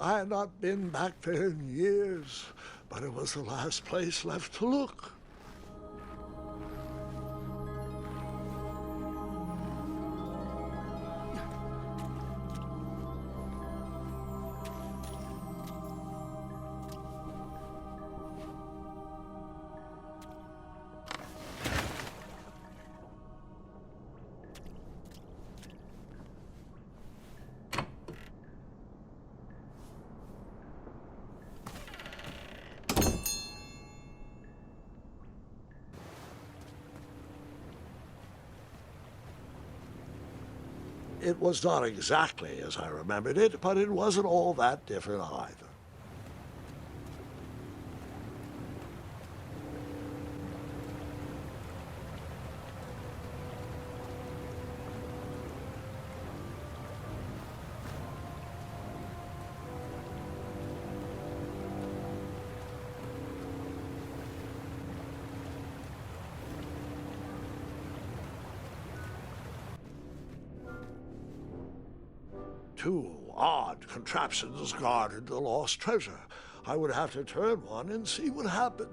I had not been back there in years, but it was the last place left to look. It was not exactly as I remembered it, but it wasn't all that different either. Two odd contraptions guarded the lost treasure. I would have to turn one and see what happened.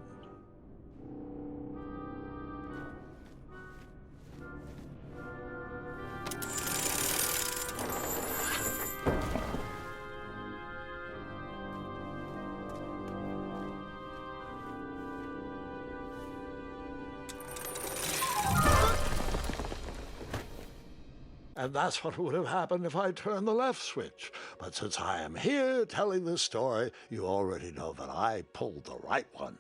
And that's what would have happened if I turned the left switch. But since I am here telling this story, you already know that I pulled the right one.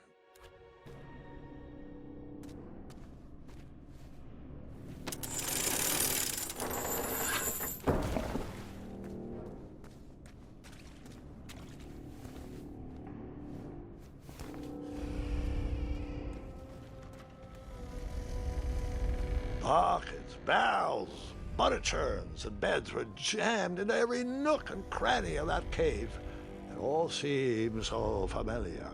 Buckets, barrels, butter churns, and beds were jammed into every nook and cranny of that cave. It all seems so familiar.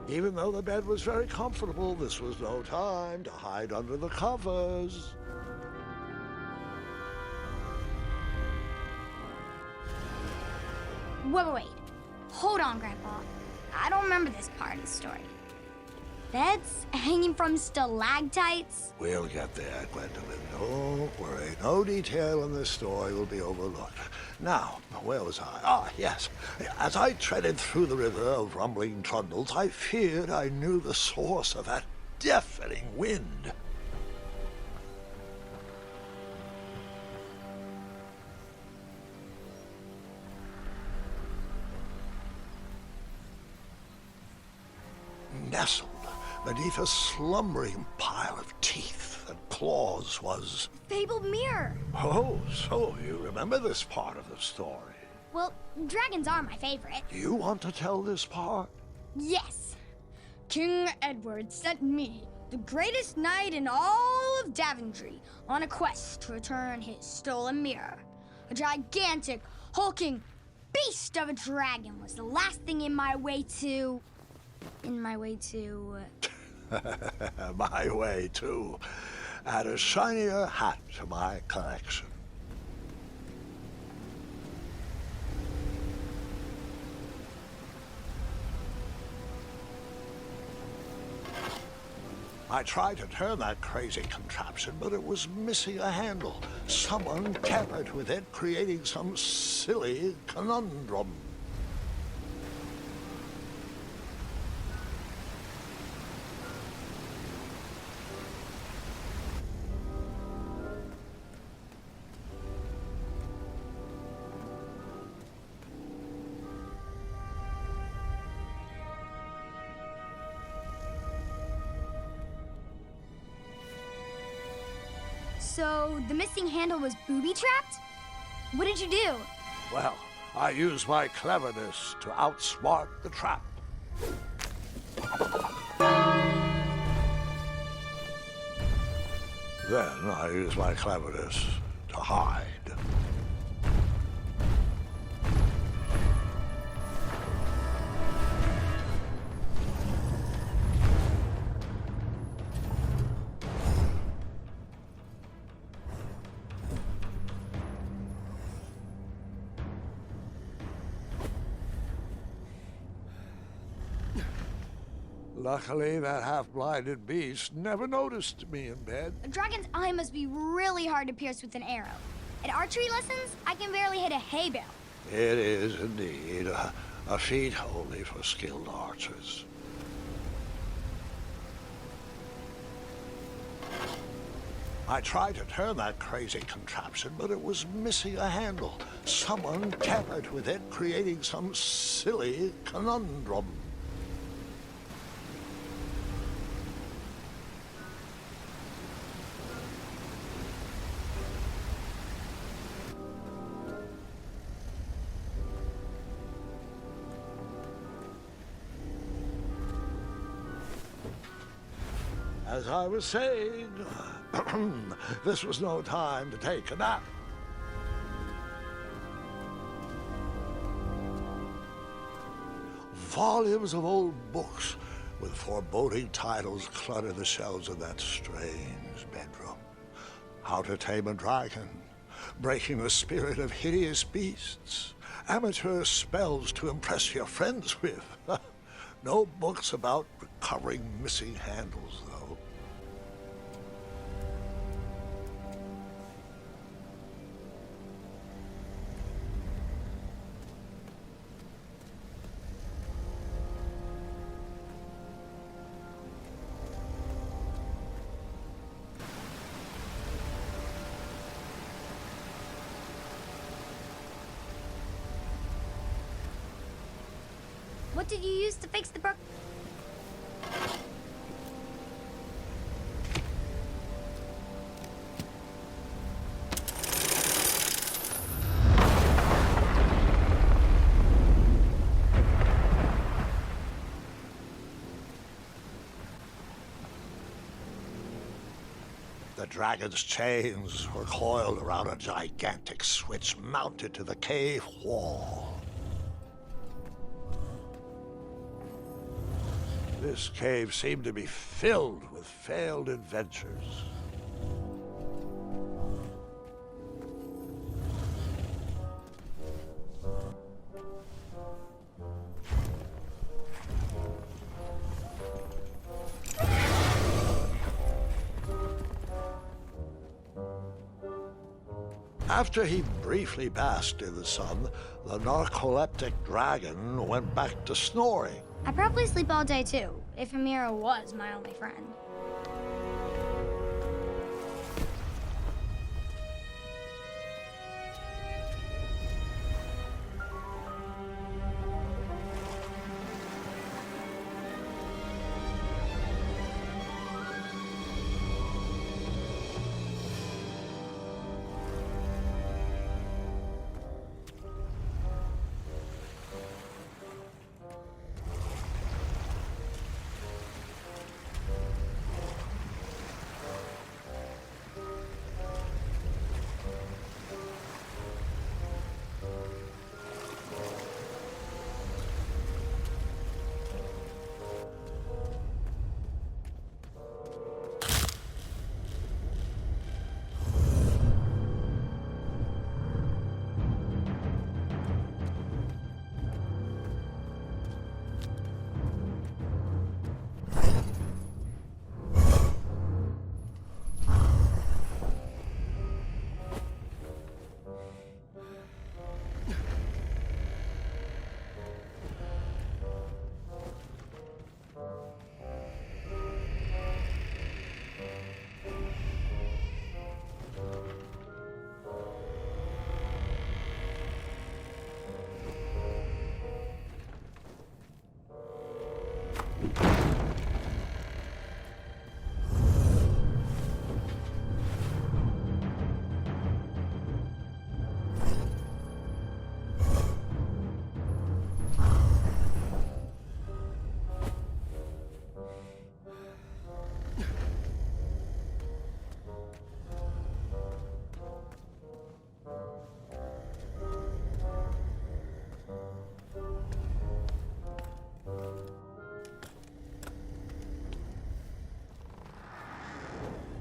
Even though the bed was very comfortable, this was no time to hide under the covers. Wait. Hold on, Grandpa. I don't remember this part of the story. Beds hanging from stalactites? We'll get there, Gwendolyn. Don't worry. No detail in this story will be overlooked. Now, where was I? Ah, yes. As I treaded through the river of rumbling trundles, I feared I knew the source of that deafening wind. Nestled beneath a slumbering pile of teeth and claws was... Fabled mirror. Oh, so you remember this part of the story. Well, dragons are my favorite. Do you want to tell this part? Yes. King Edward sent me, the greatest knight in all of Daventry, on a quest to return his stolen mirror. A gigantic, hulking beast of a dragon was the last thing in my way to... My way, too. Add a shinier hat to my collection. I tried to turn that crazy contraption, but it was missing a handle. Someone tampered with it, creating some silly conundrum. So, the missing handle was booby-trapped? What did you do? Well, I used my cleverness to outsmart the trap. Then I used my cleverness to hide. Luckily, that half-blinded beast never noticed me in bed. A dragon's eye must be really hard to pierce with an arrow. At archery lessons, I can barely hit a hay bale. It is indeed a feat only for skilled archers. I tried to turn that crazy contraption, but it was missing a handle. Someone tampered with it, creating some silly conundrum. As I was saying, this was no time to take a nap. Volumes of old books with foreboding titles clutter the shelves of that strange bedroom. How to Tame a Dragon, Breaking the Spirit of Hideous Beasts, Amateur Spells to Impress Your Friends with. No books about recovering missing handles, though. What did you use to fix the brook? The dragon's chains were coiled around a gigantic switch mounted to the cave wall. This cave seemed to be filled with failed adventures. After he briefly basked in the sun, the narcoleptic dragon went back to snoring. I probably sleep all day too, if Amira was my only friend.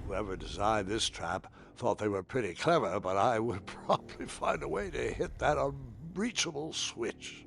Whoever designed this trap thought they were pretty clever, but I would probably find a way to hit that unreachable switch.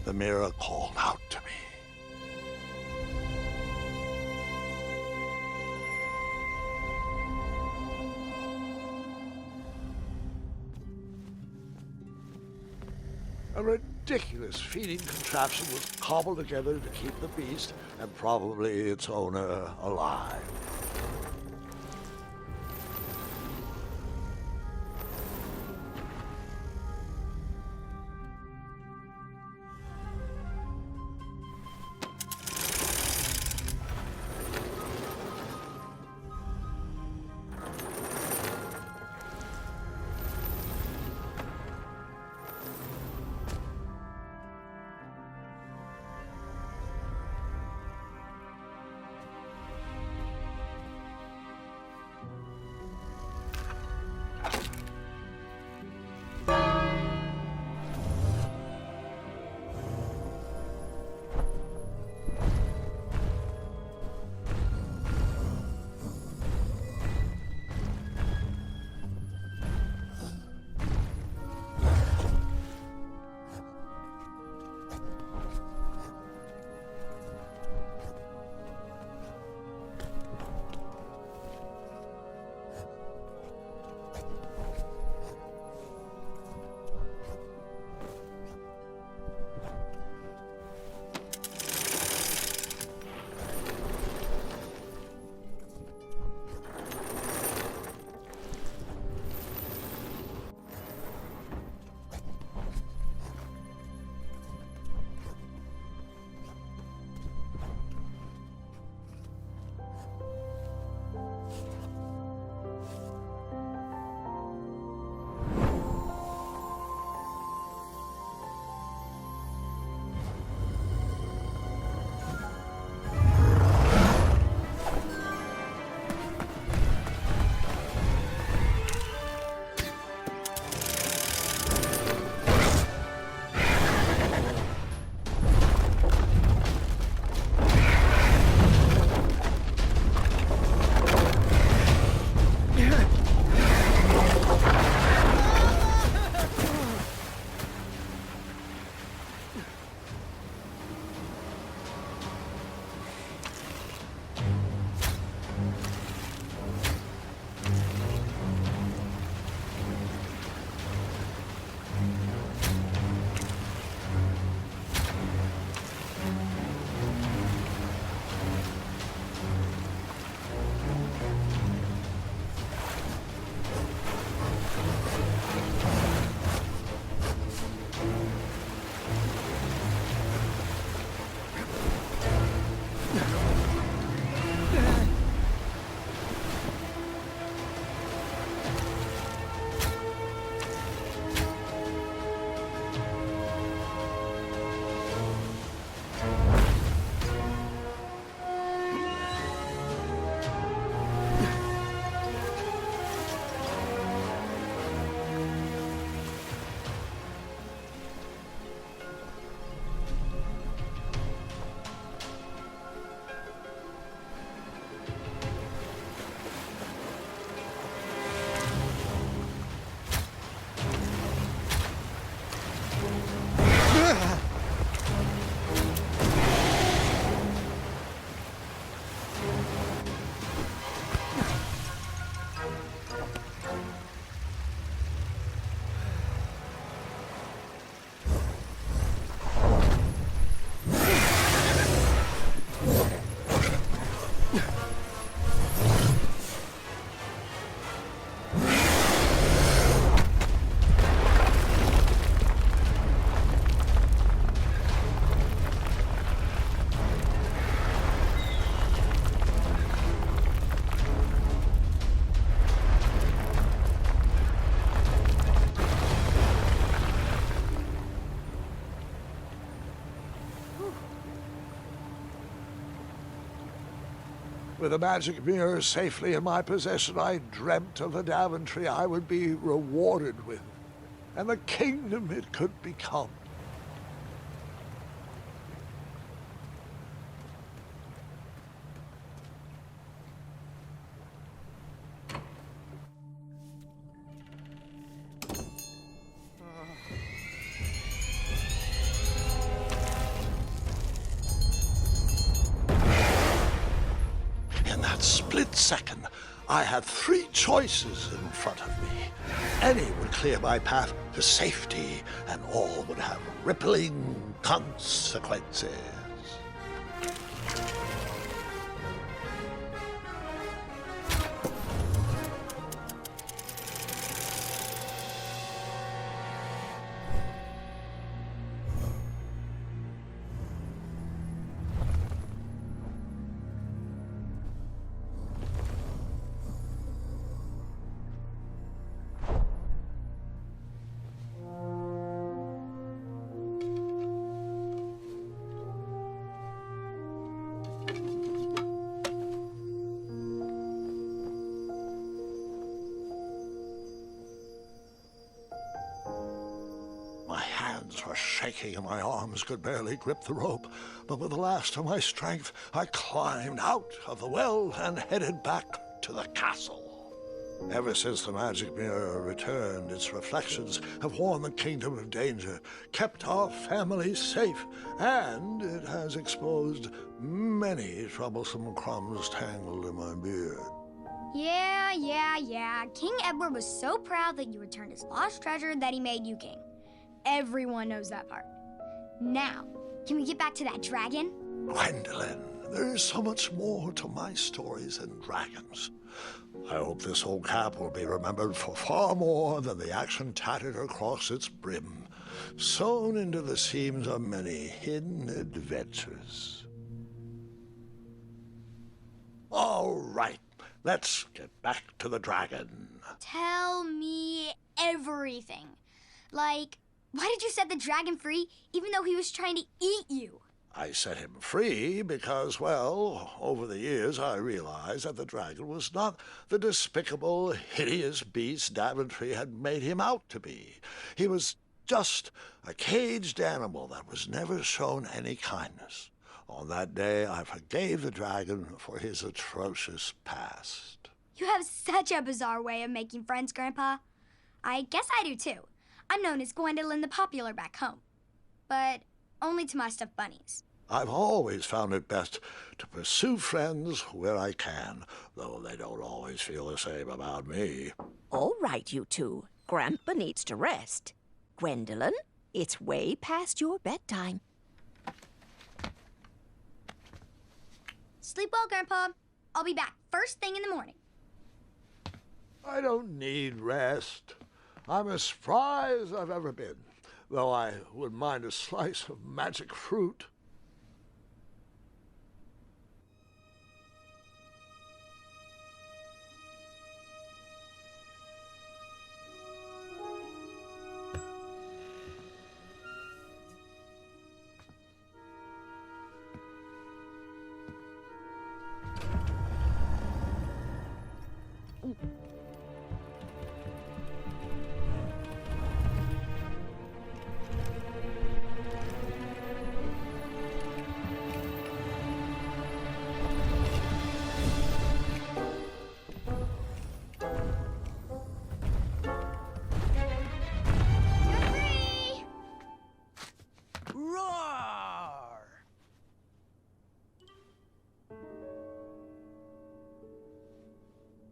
the mirror called out to me. A ridiculous feeding contraption was cobbled together to keep the beast and probably its owner alive. With the magic mirror safely in my possession, I dreamt of the Daventry I would be rewarded with, and the kingdom it could become. second, I had three choices in front of me. Any would clear my path to safety, and all would have rippling consequences. My hands were shaking and my arms could barely grip the rope, but with the last of my strength, I climbed out of the well and headed back to the castle. Ever since the magic mirror returned, its reflections have warned the kingdom of danger, kept our family safe, and it has exposed many troublesome crumbs tangled in my beard. Yeah. King Edward was so proud that you returned his lost treasure that he made you king. Everyone knows that part. Now, can we get back to that dragon? Gwendolyn, there is so much more to my stories than dragons. I hope this old cap will be remembered for far more than the action tattered across its brim, sewn into the seams of many hidden adventures. All right, let's get back to the dragon. Tell me everything. Like, why did you set the dragon free even though he was trying to eat you? I set him free because, well, over the years I realized that the dragon was not the despicable, hideous beast Daventry had made him out to be. He was just a caged animal that was never shown any kindness. On that day, I forgave the dragon for his atrocious past. You have such a bizarre way of making friends, Grandpa. I guess I do too. I'm known as Gwendolyn the Popular back home, but only to my stuffed bunnies. I've always found it best to pursue friends where I can, though they don't always feel the same about me. All right, you two. Grandpa needs to rest. Gwendolyn, it's way past your bedtime. Sleep well, Grandpa. I'll be back first thing in the morning. I don't need rest. I'm as spry as I've ever been, though I wouldn't mind a slice of magic fruit.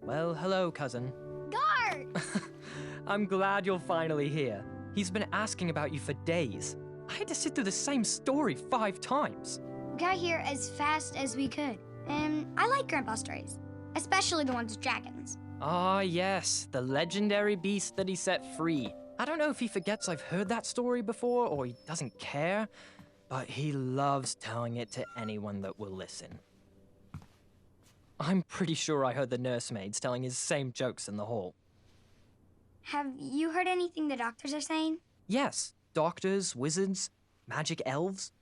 Well, hello, cousin. Guard! I'm glad you're finally here. He's been asking about you for days. I had to sit through the same story 5 times. We got here as fast as we could, and I like Grandpa's stories, especially the ones with dragons. Ah, yes, the legendary beast that he set free. I don't know if he forgets I've heard that story before or he doesn't care, but he loves telling it to anyone that will listen. I'm pretty sure I heard the nursemaids telling his same jokes in the hall. Have you heard anything the doctors are saying? Yes, doctors, wizards, magic elves.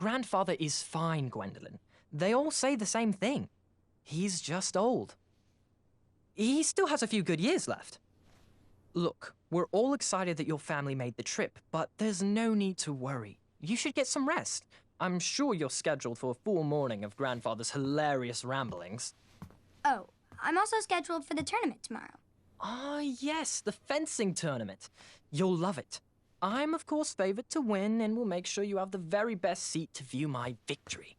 Grandfather is fine, Gwendolyn. They all say the same thing. He's just old. He still has a few good years left. Look, we're all excited that your family made the trip, but there's no need to worry. You should get some rest. I'm sure you're scheduled for a full morning of Grandfather's hilarious ramblings. Oh, I'm also scheduled for the tournament tomorrow. Ah, yes, the fencing tournament. You'll love it. I'm, of course, favored to win and will make sure you have the very best seat to view my victory.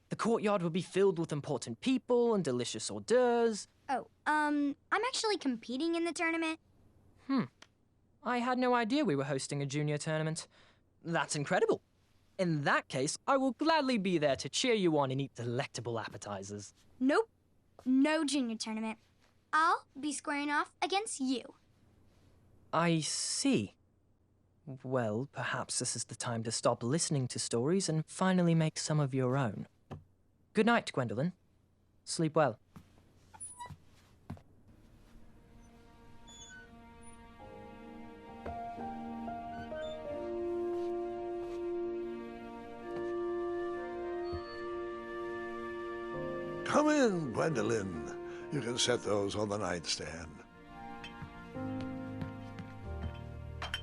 The courtyard would be filled with important people and delicious hors d'oeuvres. Oh, I'm actually competing in the tournament. I had no idea we were hosting a junior tournament. That's incredible. In that case, I will gladly be there to cheer you on and eat delectable appetizers. Nope, no junior tournament. I'll be squaring off against you. I see. Well, perhaps this is the time to stop listening to stories and finally make some of your own. Good night, Gwendolyn. Sleep well. Come in, Gwendolyn. You can set those on the nightstand.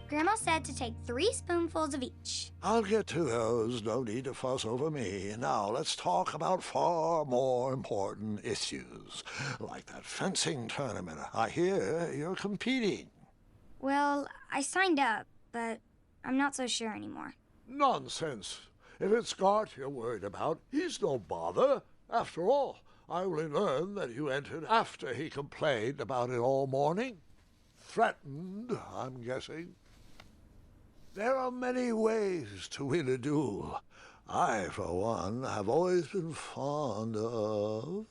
Grandma said to take 3 spoonfuls of each. I'll get to those. No need to fuss over me. Now, let's talk about far more important issues, like that fencing tournament. I hear you're competing. Well, I signed up, but I'm not so sure anymore. Nonsense. If it's Scott you're worried about, he's no bother. After all, I only learned that you entered after he complained about it all morning. Threatened, I'm guessing. There are many ways to win a duel. I, for one, have always been fond of...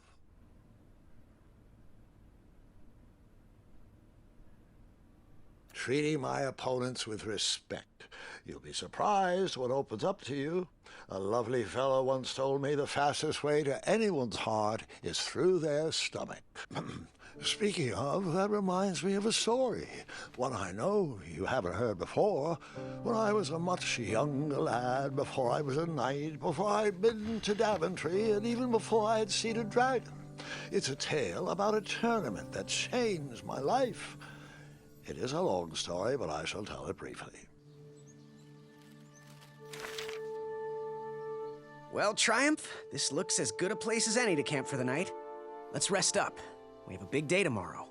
treating my opponents with respect. You'll be surprised what opens up to you. A lovely fellow once told me the fastest way to anyone's heart is through their stomach. Speaking of, that reminds me of a story, one I know you haven't heard before. When I was a much younger lad, before I was a knight, before I'd been to Daventry, and even before I had seen a dragon. It's a tale about a tournament that changed my life. It is a long story, but I shall tell it briefly. Well, Triumph, this looks as good a place as any to camp for the night. Let's rest up. We have a big day tomorrow.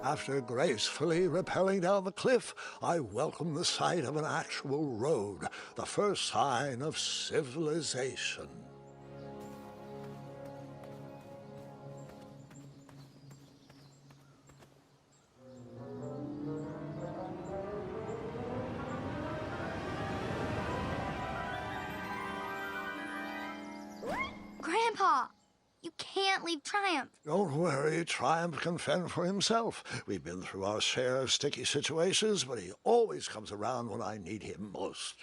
After gracefully rappelling down the cliff, I welcomed the sight of an actual road, the first sign of civilization. Grandpa, you can't leave Triumph. Don't worry, Triumph can fend for himself. We've been through our share of sticky situations, but he always comes around when I need him most.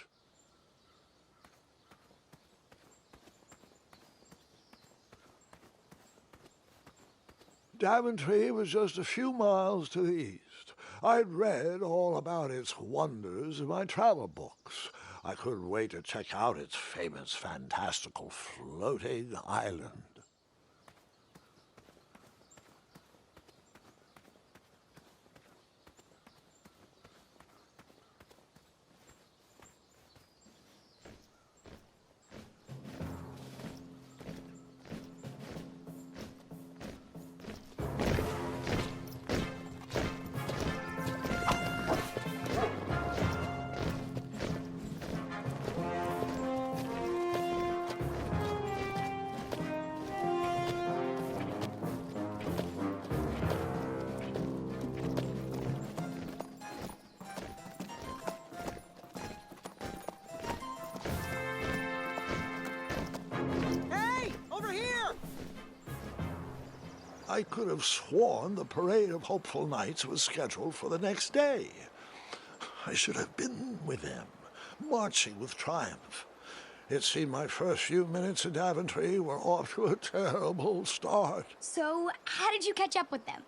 Daventry was just a few miles to the east. I'd read all about its wonders in my travel books. I couldn't wait to check out its famous, fantastical floating island. I could have sworn the parade of hopeful knights was scheduled for the next day. I should have been with them, marching with Triumph. It seemed my first few minutes in Daventry were off to a terrible start. So, how did you catch up with them?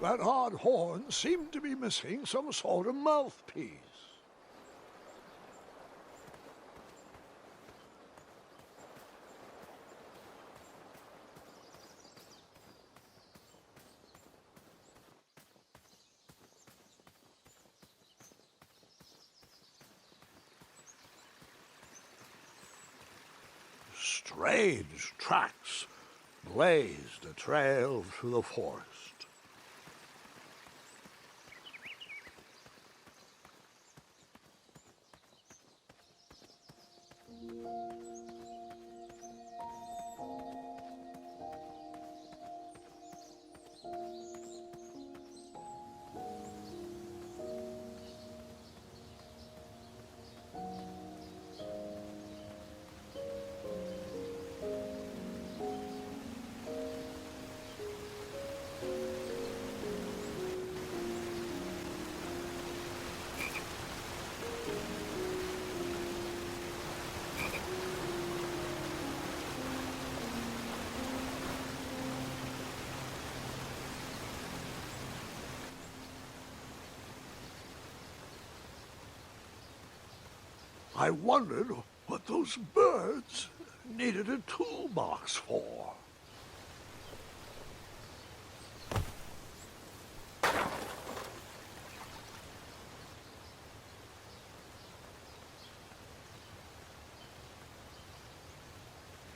That odd horn seemed to be missing some sort of mouthpiece. Strange tracks blazed a trail through the forest. I wondered what those birds needed a toolbox for.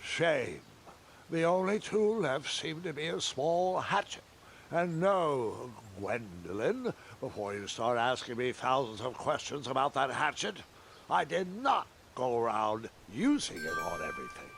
Shame. The only tool left seemed to be a small hatchet. And no, Gwendolyn, before you start asking me thousands of questions about that hatchet, I did not go around using it on everything.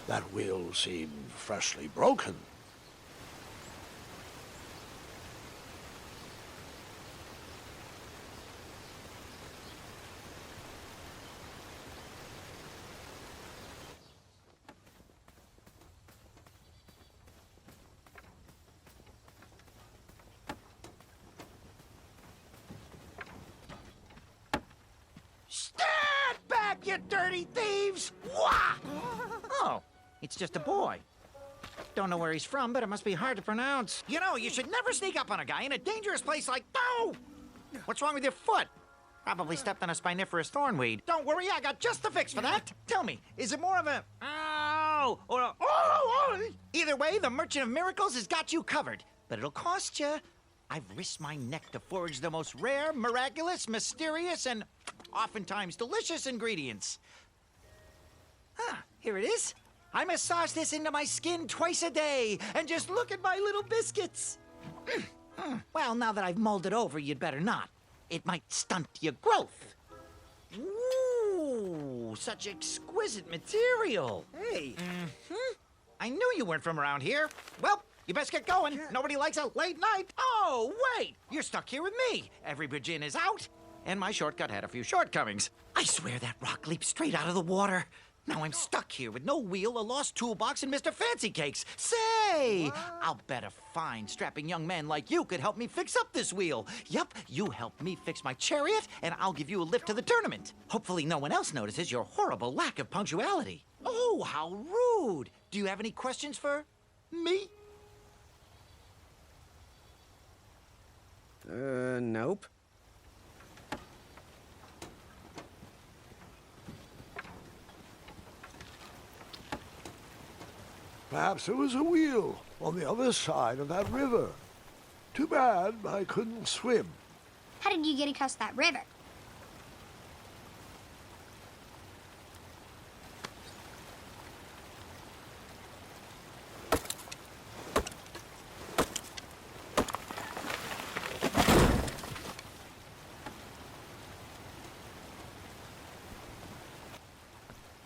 That wheel seemed freshly broken. Stand back, you dirty thieves! Wah! Oh, it's just a boy. Don't know where he's from, but it must be hard to pronounce. You know, you should never sneak up on a guy in a dangerous place like... Oh! What's wrong with your foot? Probably stepped on a spiniferous thornweed. Don't worry, I got just the fix for that. Tell me, is it more of a... Ow! Or a... Oh! Either way, the Merchant of Miracles has got you covered. But it'll cost you. I've risked my neck to forage the most rare, miraculous, mysterious, and oftentimes delicious ingredients. Ah, here it is. I massage this into my skin twice a day, and just look at my little biscuits. Well, now that I've mulled it over, you'd better not. It might stunt your growth. Ooh, such exquisite material. Hey. I knew you weren't from around here. Well, you best get going. Nobody likes a late night. Oh, wait, you're stuck here with me. Every bridge in is out, and my shortcut had a few shortcomings. I swear that rock leaped straight out of the water. Now I'm stuck here with no wheel, a lost toolbox, and Mr. Fancy Cakes. Say, I'll bet a fine, strapping young man like you could help me fix up this wheel. Yup, you help me fix my chariot, and I'll give you a lift to the tournament. Hopefully no one else notices your horrible lack of punctuality. Oh, how rude. Do you have any questions for me? Nope. Perhaps there was a wheel on the other side of that river. Too bad I couldn't swim. How did you get across that river?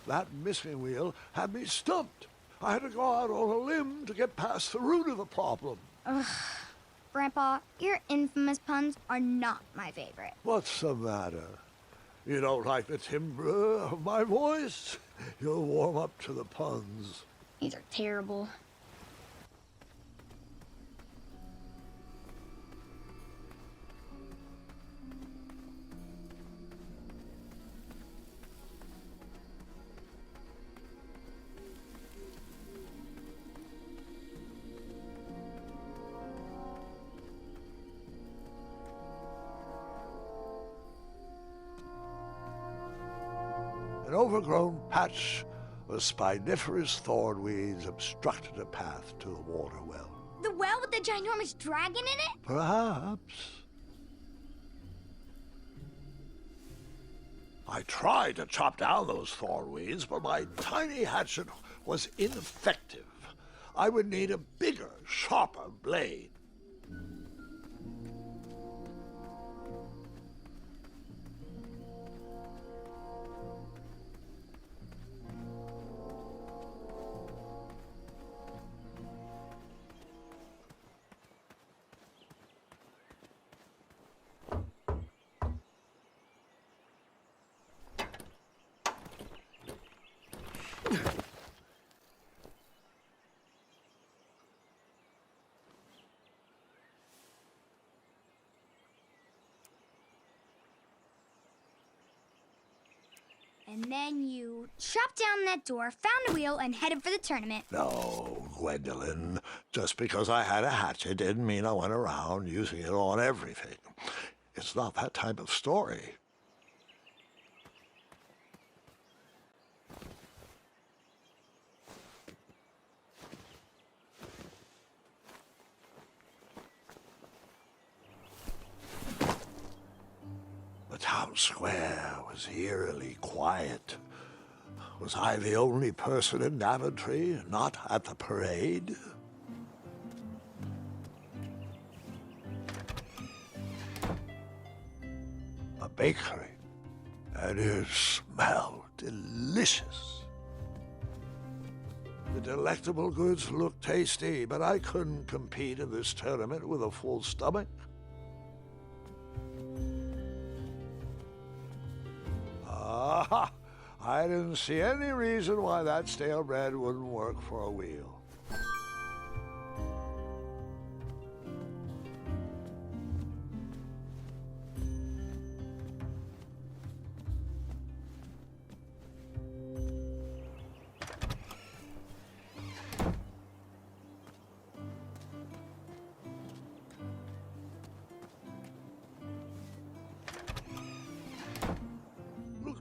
That missing wheel had me stumped. I had to go out on a limb to get past the root of the problem. Grandpa, your infamous puns are not my favorite. What's the matter? You don't like the timbre of my voice? You'll warm up to the puns. These are terrible. An overgrown patch of spiniferous thornweeds obstructed a path to the water well. The well with the ginormous dragon in it? Perhaps. I tried to chop down those thornweeds, but my tiny hatchet was ineffective. I would need a bigger, sharper blade. And then you chopped down that door, found a wheel, and headed for the tournament. No, Gwendolyn. Just because I had a hatchet didn't mean I went around using it on everything. It's not that type of story. The town square was eerily quiet. Was I the only person in Daventry not at the parade? A bakery, and it smelled delicious. The delectable goods looked tasty, but I couldn't compete in this tournament with a full stomach. Ah, I didn't see any reason why that stale bread wouldn't work for a wheel.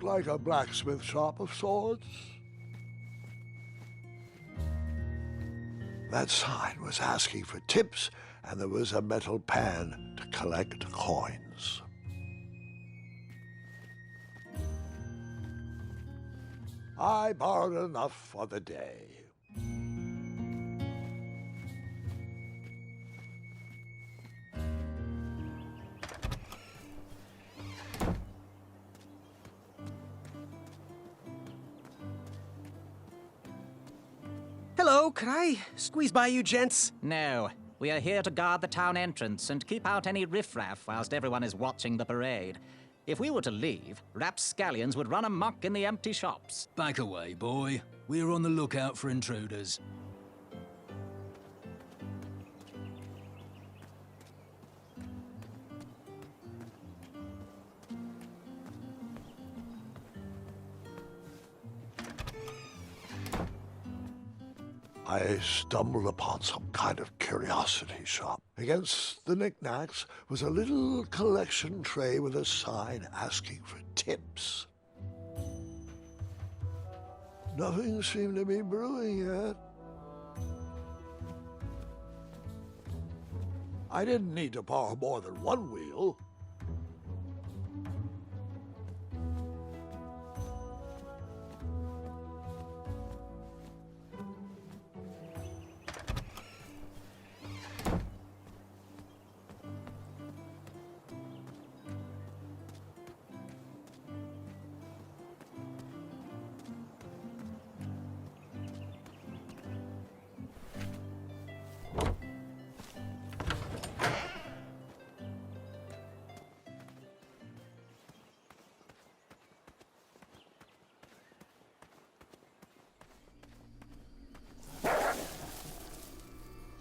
Like a blacksmith shop of sorts. That sign was asking for tips, and there was a metal pan to collect coins. I borrowed enough for the day. Hello, could I squeeze by you gents? No, we are here to guard the town entrance and keep out any riffraff whilst everyone is watching the parade. If we were to leave, rapscallions would run amok in the empty shops. Back away, boy. We're on the lookout for intruders. I stumbled upon some kind of curiosity shop. Against the knickknacks was a little collection tray with a sign asking for tips. Nothing seemed to be brewing yet. I didn't need to borrow more than one wheel.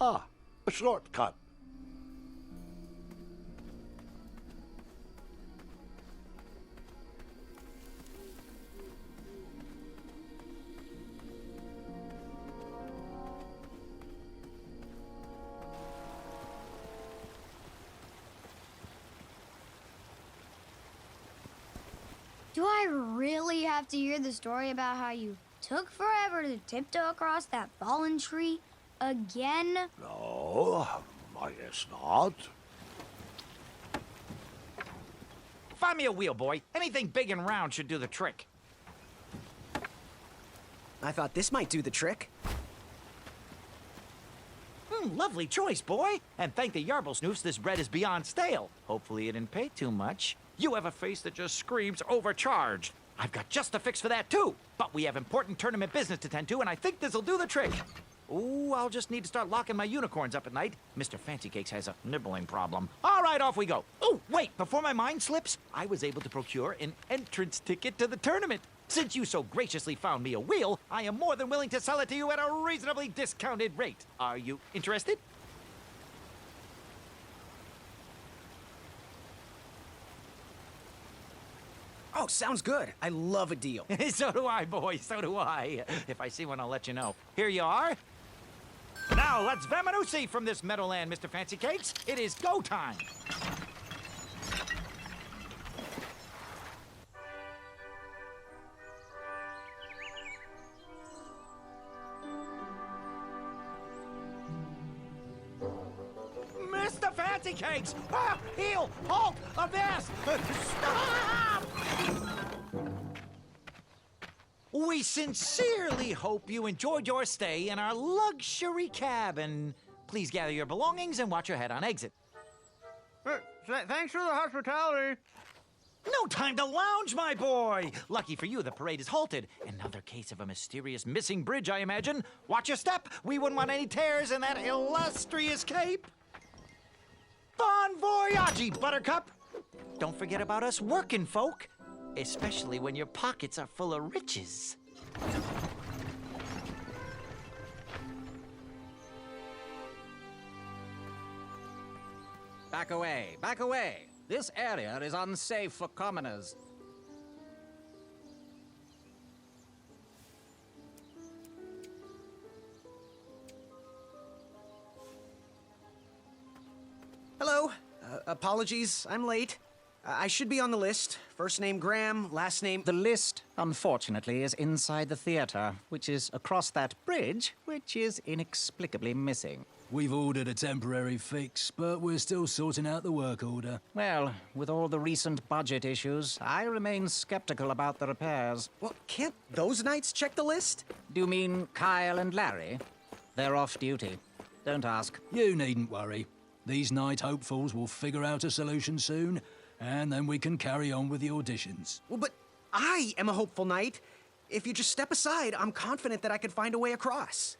Ah, a shortcut. Do I really have to hear the story about how you took forever to tiptoe across that fallen tree again? No, I guess not. Find me a wheel, boy. Anything big and round should do the trick. I thought this might do the trick. Lovely choice, boy. And thank the Yarblesnoofs, this bread is beyond stale. Hopefully it didn't pay too much. You have a face that just screams overcharged. I've got just a fix for that, too. But we have important tournament business to tend to, and I think this'll do the trick. Ooh, I'll just need to start locking my unicorns up at night. Mr. Fancy Cakes has a nibbling problem. All right, off we go. Oh, wait, before my mind slips, I was able to procure an entrance ticket to the tournament. Since you so graciously found me a wheel, I am more than willing to sell it to you at a reasonably discounted rate. Are you interested? Oh, sounds good. I love a deal. So do I, boy, so do I. If I see one, I'll let you know. Here you are. Now, let's Vamanusi from this meadowland, Mr. Fancy Cakes. It is go time. Mr. Fancy Cakes! Ah, heel! Halt! Avast! Stop! We sincerely hope you enjoyed your stay in our luxury cabin. Please gather your belongings and watch your head on exit. Thanks for the hospitality. No time to lounge, my boy! Lucky for you, the parade is halted. Another case of a mysterious missing bridge, I imagine. Watch your step. We wouldn't want any tears in that illustrious cape. Bon voyage, Buttercup! Don't forget about us working folk, especially when your pockets are full of riches. Back away, back away. This area is unsafe for commoners. Hello. Apologies, I'm late. I should be on the list. First name Graham, last name... The list, unfortunately, is inside the theater, which is across that bridge, which is inexplicably missing. We've ordered a temporary fix, but we're still sorting out the work order. Well, with all the recent budget issues, I remain skeptical about the repairs. Well, can't those knights check the list? Do you mean Kyle and Larry? They're off duty. Don't ask. You needn't worry. These night hopefuls will figure out a solution soon, and then we can carry on with the auditions. Well, but I am a hopeful knight. If you just step aside, I'm confident that I could find a way across.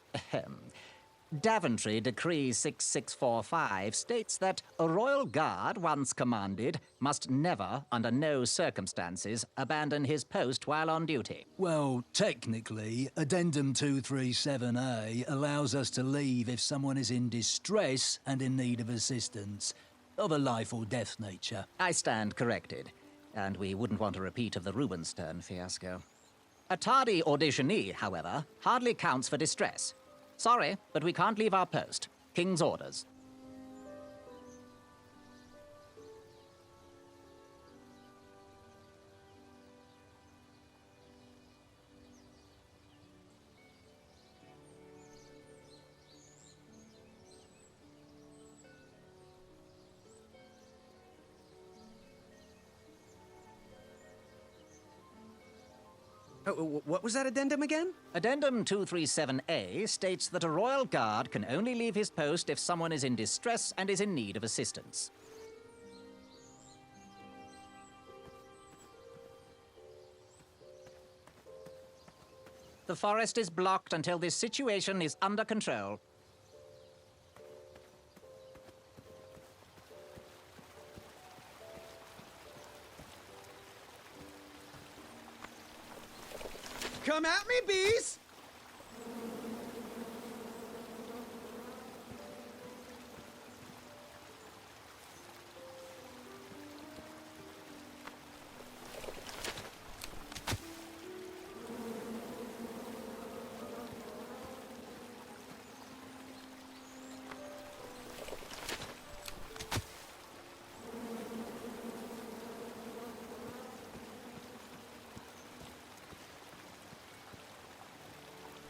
Daventry Decree 6645 states that a royal guard once commanded must never, under no circumstances, abandon his post while on duty. Well, technically, Addendum 237A allows us to leave if someone is in distress and in need of assistance, of a life or death nature. I stand corrected, and we wouldn't want a repeat of the Rubenstern fiasco. A tardy auditionee, however, hardly counts for distress. Sorry, but we can't leave our post. King's orders. What was that addendum again? Addendum 237A states that a royal guard can only leave his post if someone is in distress and is in need of assistance. The forest is blocked until this situation is under control. Come at me, bees!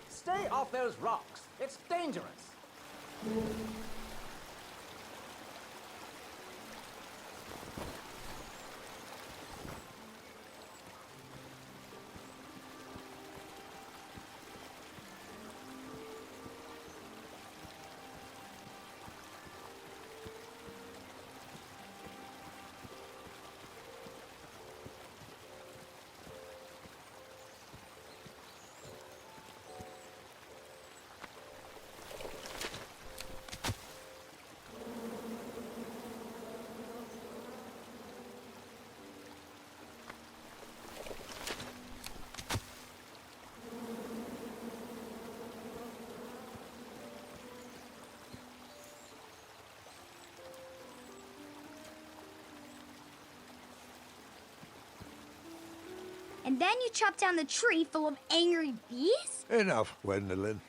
Stay off those rocks. It's dangerous. And then you chop down the tree full of angry bees? Enough, Gwendolyn.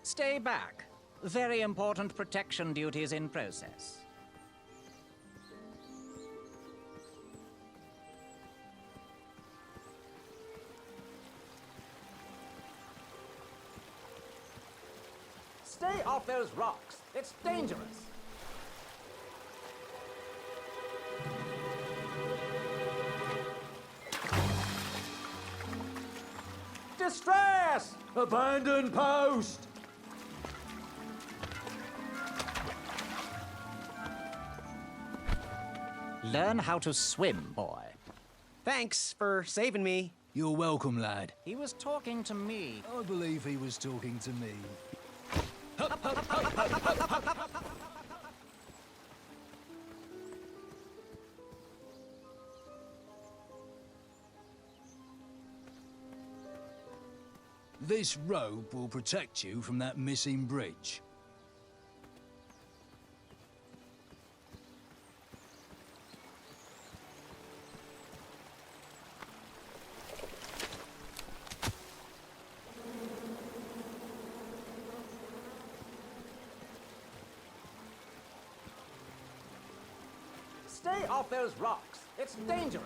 Stay back. Very important protection duties in process. Stay off those rocks. It's dangerous. Distress! Abandon post! Learn how to swim, boy. Thanks for saving me. You're welcome, lad. He was talking to me. I believe he was talking to me. This rope will protect you from that missing bridge. Stay off those rocks. It's dangerous.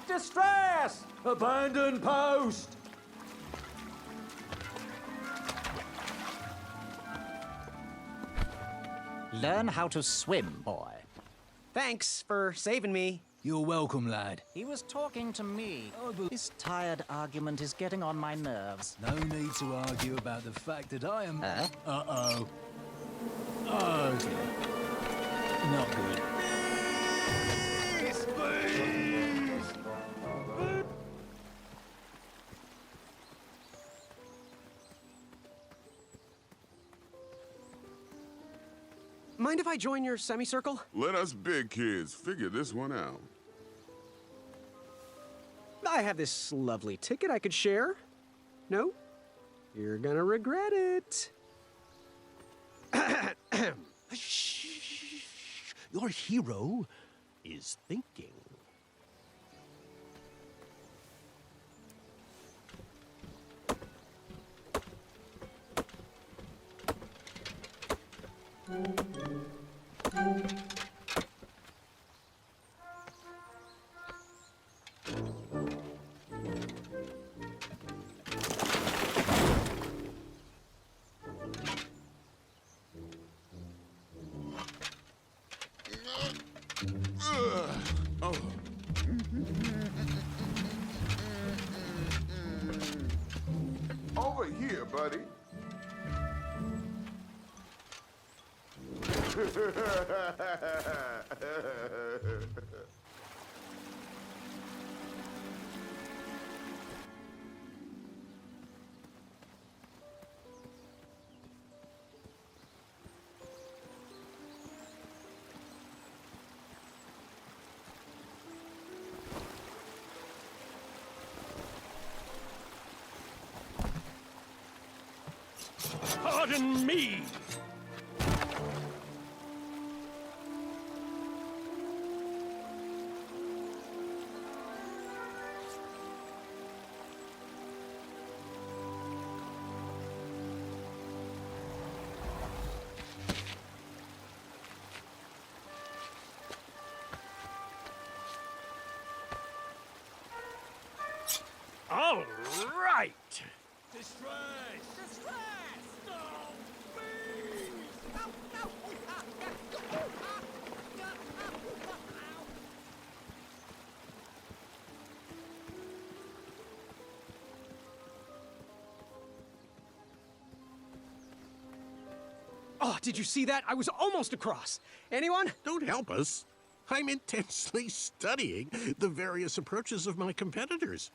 Distress! Abandon post! Learn how to swim, boy. Thanks for saving me. You're welcome, lad. He was talking to me. This tired argument is getting on my nerves. No need to argue about the fact that I am... Huh? Uh-oh. Oh, dear. Not good. Mind if I join your semicircle? Let us big kids figure this one out. I have this lovely ticket I could share. No? You're gonna regret it. Shh. Your hero is thinking. Oh. Over here, buddy. Pardon me! All right! Distress! Distress! No! Please! No, no! Oh, did you see that? I was almost across. Anyone? Don't help us. I'm intensely studying the various approaches of my competitors.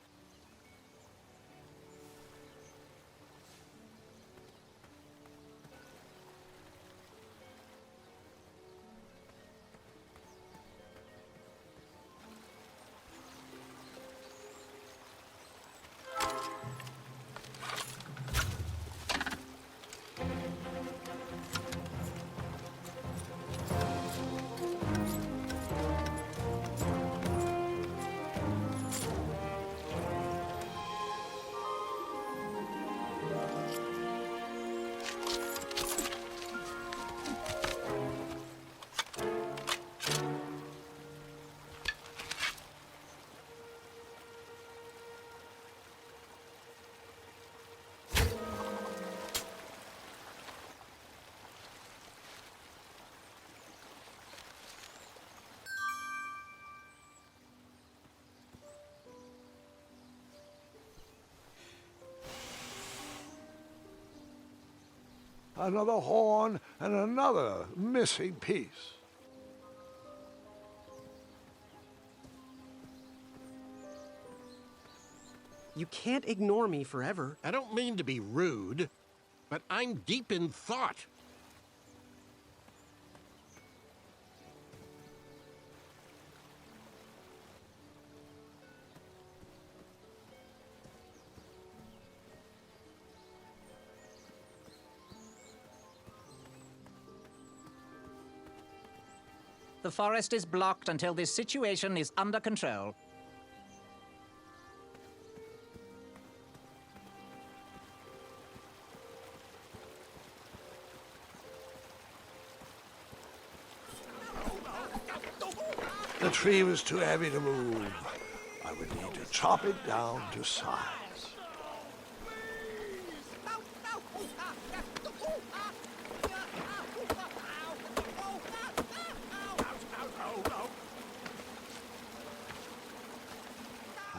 Another horn and another missing piece. You can't ignore me forever. I don't mean to be rude, but I'm deep in thought. The forest is blocked until this situation is under control. The tree was too heavy to move. I would need to chop it down to size.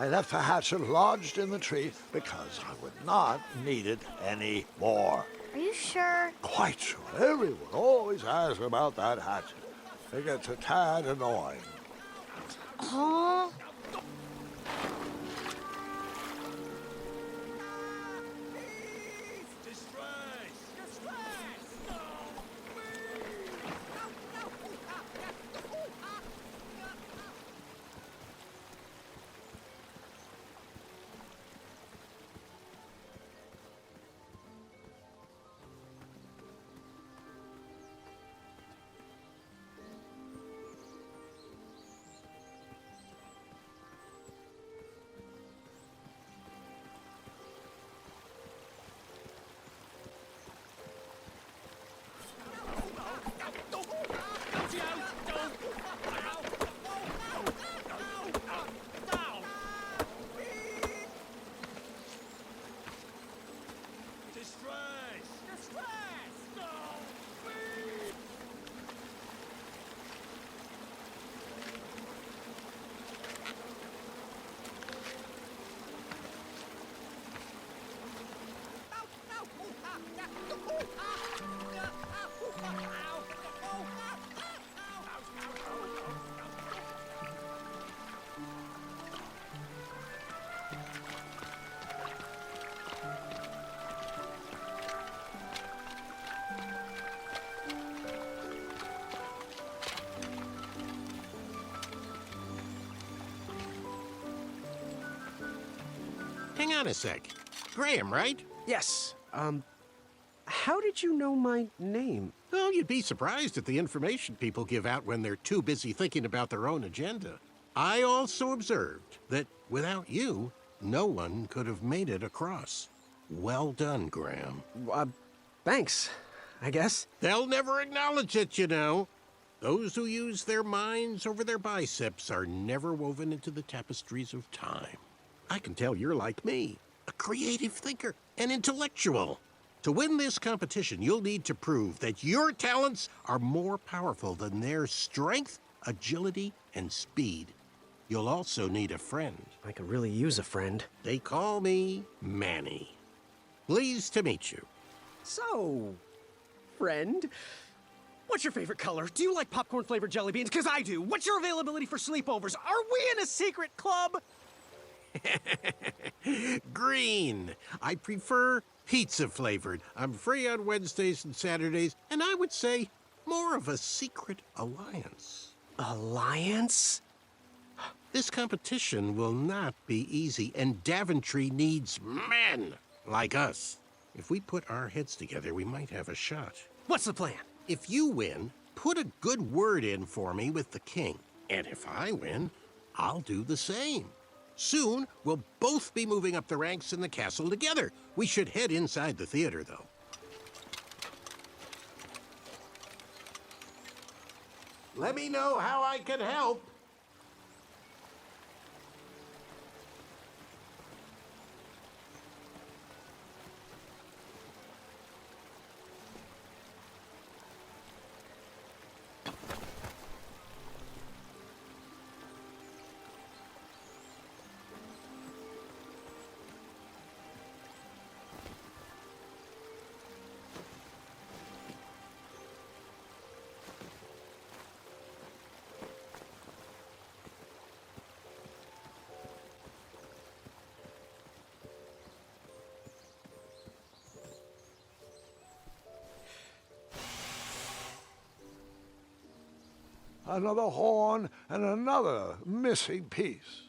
I left the hatchet lodged in the tree because I would not need it any more. Are you sure? Quite sure. Everyone always asks about that hatchet. It gets a tad annoying. Huh? Hang on a sec. Graham, right? Yes. How did you know my name? Well, you'd be surprised at the information people give out when they're too busy thinking about their own agenda. I also observed that without you, no one could have made it across. Well done, Graham. Thanks, I guess. They'll never acknowledge it, you know. Those who use their minds over their biceps are never woven into the tapestries of time. I can tell you're like me, a creative thinker, an intellectual. To win this competition, you'll need to prove that your talents are more powerful than their strength, agility, and speed. You'll also need a friend. I could really use a friend. They call me Manny. Pleased to meet you. So, friend, what's your favorite color? Do you like popcorn-flavored jelly beans? Because I do. What's your availability for sleepovers? Are we in a secret club? Green. I prefer pizza-flavored. I'm free on Wednesdays and Saturdays, and I would say more of a secret alliance. Alliance? This competition will not be easy, and Daventry needs men like us. If we put our heads together, we might have a shot. What's the plan? If you win, put a good word in for me with the king. And if I win, I'll do the same. Soon, we'll both be moving up the ranks in the castle together. We should head inside the theater, though. Let me know how I can help. Another horn and another missing piece.